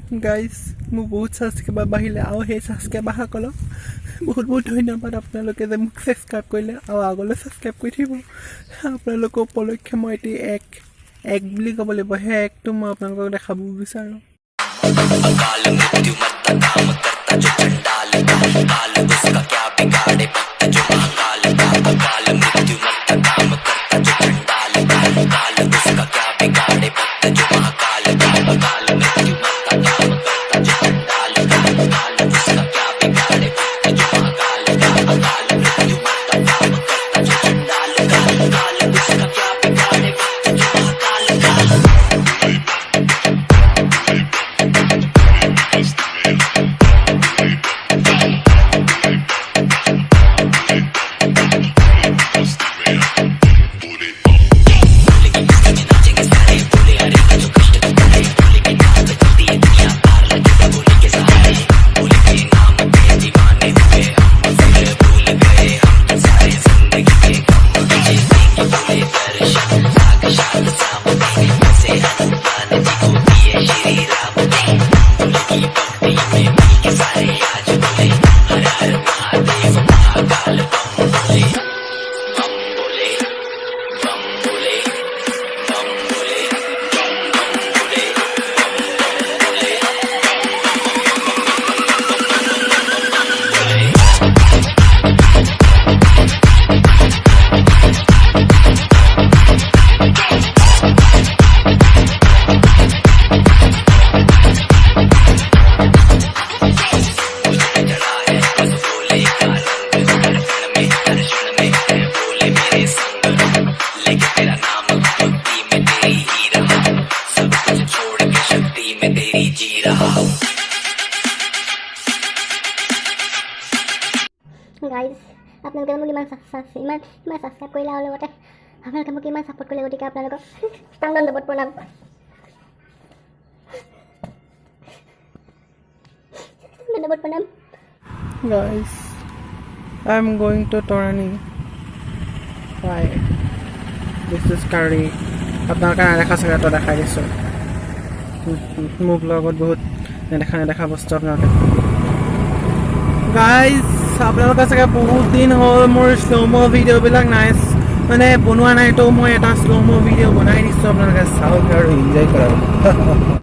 Guys মোৰ বহুত subscriber বাঢ়িলে আৰু সেই ছাবস্ক্ৰাইবাৰসকলক বহুত বহুত ধন্যবাদ আপোনালোকে যে মোক ছাবস্ক্ৰাইব কৰিলে আৰু আগলৈ ছাবস্ক্ৰাইব কৰি থাকিব আপোনালোকৰ উপলক্ষে মই এতিয়া এক বুলি ক'ব লাগিব সেই একটো মই আপোনালোকক দেখাব বিচাৰোঁ अकाल मृत्यु मत काम करता जो चंडाल का काल उसका क्या बिगाड़े भक्त जो महाकाल का अकाल मृत्यु मत काम करता जो चंडाल का काल उसका क्या बिगाड़े भक्त जो महाकाल का अकाल मृत्यु मत काम करता जो चंडाल का काल उसका क्या बिगाड़े भक्त जो महाकाल का अकाल मृत्यु मत काम करता जो चंडाल का काल उसका क्या बिगाड़े भक्त जो महाकाल का গাইজ আপোনালোকে মোক ইমান ছাবস্ক্ৰাইব কৰিলে আৰু লগতে আপোনালোকে মোক ইমান ছাপোৰ্ট কৰিলে গতিকে আপোনালোকক দণ্ডৱত প্ৰণাম দণ্ডৱত প্ৰণাম Guys, I'm going to Torani. Why? This is curry. আপোনালোকে নেদেখা চাগে তো দেখাই দিছোঁ মোক লগত বহুত নেদেখা বস্তু আপোনালোকে গাইজ আপোনালোকে চাগে বহুত দিন হ'ল মোৰ শ্ল'ম' ভিডিঅ'বিলাক নাই মানে বনোৱা নাই তো মই এটা শ্ল'ম' ভিডিঅ' বনাই দিছোঁ আপোনালোকে চাওক আৰু এনজয় কৰক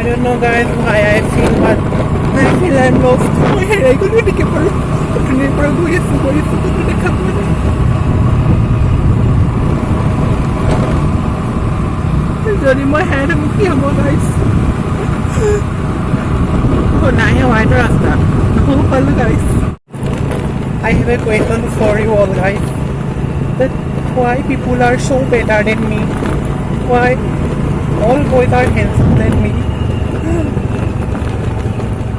I don't know guys why I feel but I feel I'm lost. My head I couldn't take it for It's my head I'm here more guys. Oh now I have to ask that. Oh hello guys. I have a question for you all guys. That why people are so better than me? Why all boys are handsome than me?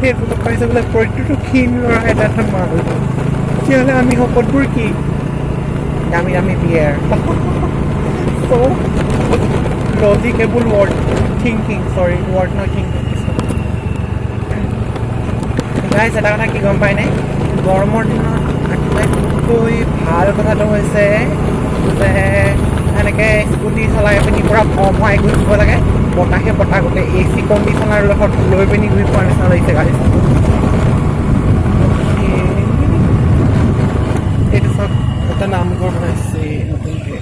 সেইবোৰ পাইছে বোলে প্ৰত্যেকটো ক্ষীণ ল'ৰা এটা মাৰোঁ তেতিয়াহ'লে আমি শপতবোৰ কি দামী দামী বিয়াৰ চ' লজিকেবল ৱৰ্ড থিংকিং নহয় থিংকিং গাইজ এটা কথা কি গম পাই নাই গৰমৰ দিনত আটাইতকৈ ভাল কথাটো হৈছে যে এনেকৈ স্কুটি চলাই পিনি পূৰা ভমাই ঘূৰি ফুৰিব লাগে বতাহে বতাহ গোটেই এ চি কণ্ডিশ্যনাৰ লগত লৈ পিনি ঘূৰি পোৱাৰ নিচিনা লাগিছে গাড়ী এইটো চব এটা নামঘৰ বনাইছে নতুনকৈ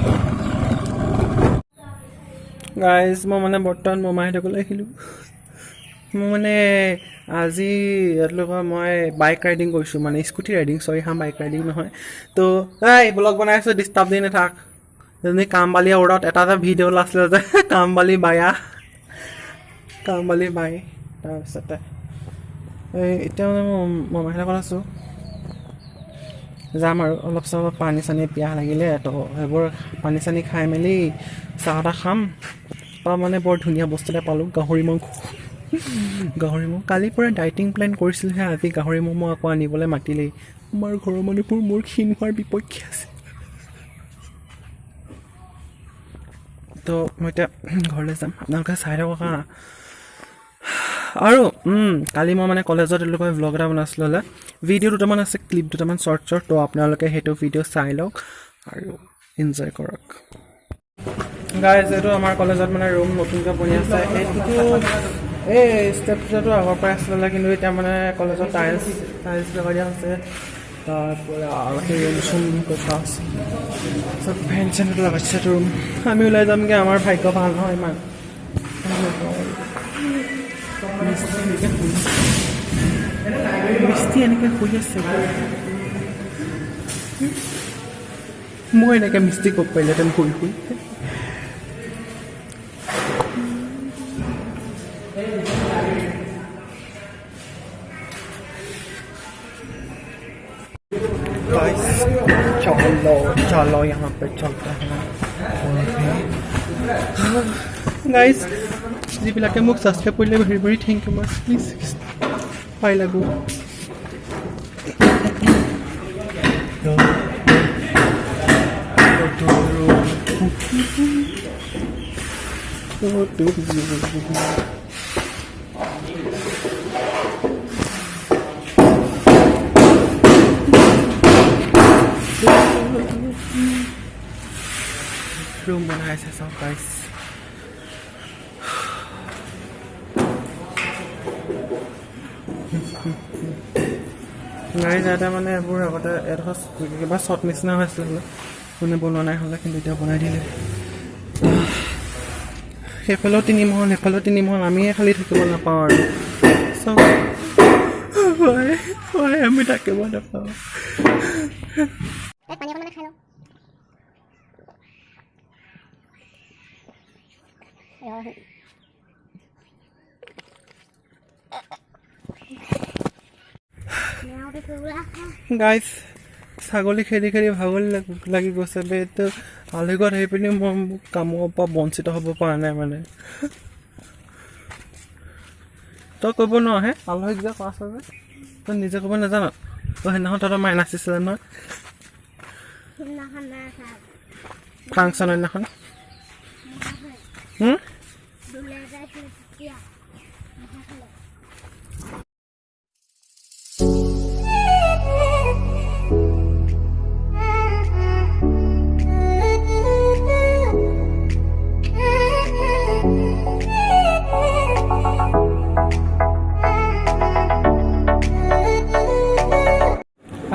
গাইজ মই মানে বৰ্তমান মোমাহঁতকলৈ আহিলোঁ মই মানে আজি ইয়াতলৈকে মই বাইক ৰাইডিং কৰিছোঁ মানে স্কুটি ৰাইডিং বাইক ৰাইডিং নহয় তো এই ব্লগ বনাই আছোঁ ডিষ্টাৰ্ব দি নাথাক যেনে কামবালি ওৰত এটা ভিডিঅ' ওলাইছিলে যে কামবালি বাই তাৰপিছতে এতিয়া মানে মই মোমাহঁতৰ আছোঁ যাম আৰু অলপ চলপ পানী চানী পিয়াহ লাগিলে তো সেইবোৰ পানী চানী খাই মেলি চাহ তাহ খাম মানে বৰ ধুনীয়া বস্তু এটা পালোঁ, গাহৰি মাংস। গাহৰি মাংস কালিৰ পৰা ডাইটিং প্লেন কৰিছিলোঁহে, আজি গাহৰি ম'ম' আকৌ আনিবলৈ মাতিলেই। আমাৰ ঘৰৰ মানুহবোৰ মোৰ ক্ষীণ হোৱাৰ বিপক্ষে আছে। তো মই এতিয়া ঘৰলৈ যাম, আপোনালোকে চাই থাকক হা। আৰু কালি মই মানে কলেজত তেওঁলোকে ভ্লগ এটা বনাইছিলোঁ, হ'লে ভিডিঅ' দুটামান আছে, ক্লিপ দুটামান শ্বৰ্ট তো আপোনালোকে সেইটো ভিডিঅ' চাই লওক আৰু এনজয় কৰক। গাইজ, এইটো আমাৰ কলেজত মানে ৰুম নতুনকৈ বনি আছে। এইটোতো এই ষ্টেপটোতো আগৰ পৰাই আছিলে, কিন্তু এতিয়া মানে কলেজত টাইলছ লগাই দিয়া হৈছে। তাৰপৰা সেই ৰুম চুম কথা আছে, চব ফেন চেনটো লগাইছে ৰুম। আমি ওলাই যামগৈ, আমাৰ ভাগ্য ভাল নহয় ইমান। মিষ্টি এনেকৈ শুই আছে, মই এনেকৈ মিষ্টি ক'ব পাৰিলেহেঁতেন শুই শুই। चलो यहाँ पे चलते हैं। गाइस, যিবিলাকে মোক ছাবস্ক্ৰাইব কৰিলে very very thank you much, please পাই লাগো। ৰুম বনাইছে চব গাইছ। গাড়ী যাওঁতে মানে এইবোৰ আগতে এডোখৰ কিবা শ্বট নিচিনা হৈছিলে, মানে বনোৱা নাই হ'লে, কিন্তু এতিয়া বনাই দিলে। সেইফালেও 3 মহল, সেইফালেও 3 মহল, আমিয়ে খালি থাকিব নাপাওঁ আৰু চব আমি থাকিব নাপাওঁ। গাইজ, ছাগলী খেদি খেদি ভাগৰ লাগি গৈছে বে। এইটো আলহীঘৰত আহি পিনি মই কামৰ পৰা বঞ্চিত হ'ব পৰা নাই মানে। তই কৰিব নোৱাৰহে, আলহীক যে কোৱা আছে যে তই নিজে ক'ব নাজান। তই সেইদিনাখন তহঁতৰ মায়ে নাচিছিলে নহয় ফাংচনৰ দিনাখন।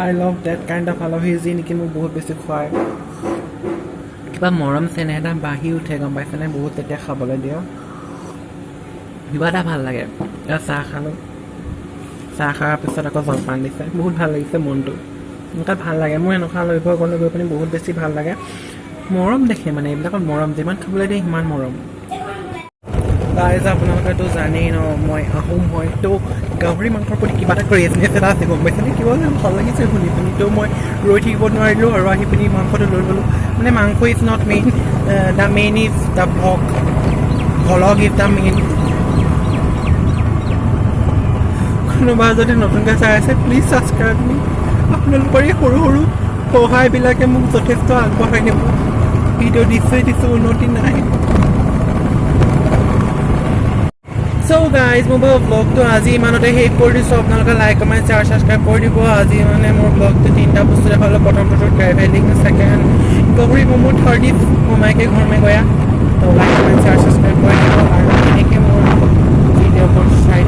I love that kind of আলহী যি নেকি মোক বহুত বেছি খুৱায়। কিবা মৰম চেনেহ এটা বাঢ়ি উঠে, গম পাইছেনে? বহুত তেতিয়া খাবলৈ দিওঁ, কিবা এটা ভাল লাগে। চাহ খালোঁ, চাহ খোৱাৰ পিছত আকৌ জলপান দিছে, বহুত ভাল লাগিছে মনটো। এনেকুৱা ভাল লাগে মোৰ, এনেকুৱা আলহীঘৰ ঘৰলৈ গৈ পিনি বহুত বেছি ভাল লাগে। মৰম দেখে মানে, এইবিলাকত মৰম, যিমান খাবলৈ দিয়ে সিমান মৰম। গাইজ, আপোনালোকেতো জানেই ন মই আহোম হয়, তো গাহৰি মাংসৰ প্ৰতি কিবা এটা ক্ৰেজনেছ এটা আছে, গম পাইছেনে? কিবা ভাল লাগিছে শুনি পিনি, তো মই ৰৈ থাকিব নোৱাৰিলোঁ আৰু আহি পিনি মাংসটো লৈ গ'লোঁ। মানে মাংস is not main, the main is the vlog is the main. কোনোবা যদি নতুনকৈ চাই আছে, প্লিজ ছাবস্ক্ৰাইব মি। আপোনালোকৰ এই সৰু সৰু সহায়বিলাকে মোক যথেষ্ট আগবঢ়াই নিব। ভিডিঅ' দিছোঁ উন্নতি নাই। চ' গাইজ, মোৰ ব্লগটো আজি ইমানতে শেষ কৰি দিছোঁ। আপোনালোকে লাইক কমেণ্ট শ্বেয়াৰ ছাবস্ক্ৰাইব কৰি দিব। আজি মানে মোৰ ব্লগটো 3টা বস্তু দেখালোঁ। প্ৰথমটো ট্ৰেভেলিং, ছেকেণ্ড গাহৰি ম'ম', থাৰ্ড ইজ মোমাইকে ঘৰ মে গয়া। তো লাইক কমেণ্ট শ্বেয়াৰ ছাবস্ক্ৰাইব কৰি দিব আৰু এনেকৈ মোৰ ভিডিঅ'বোৰ চাই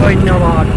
ধন্যবাদ।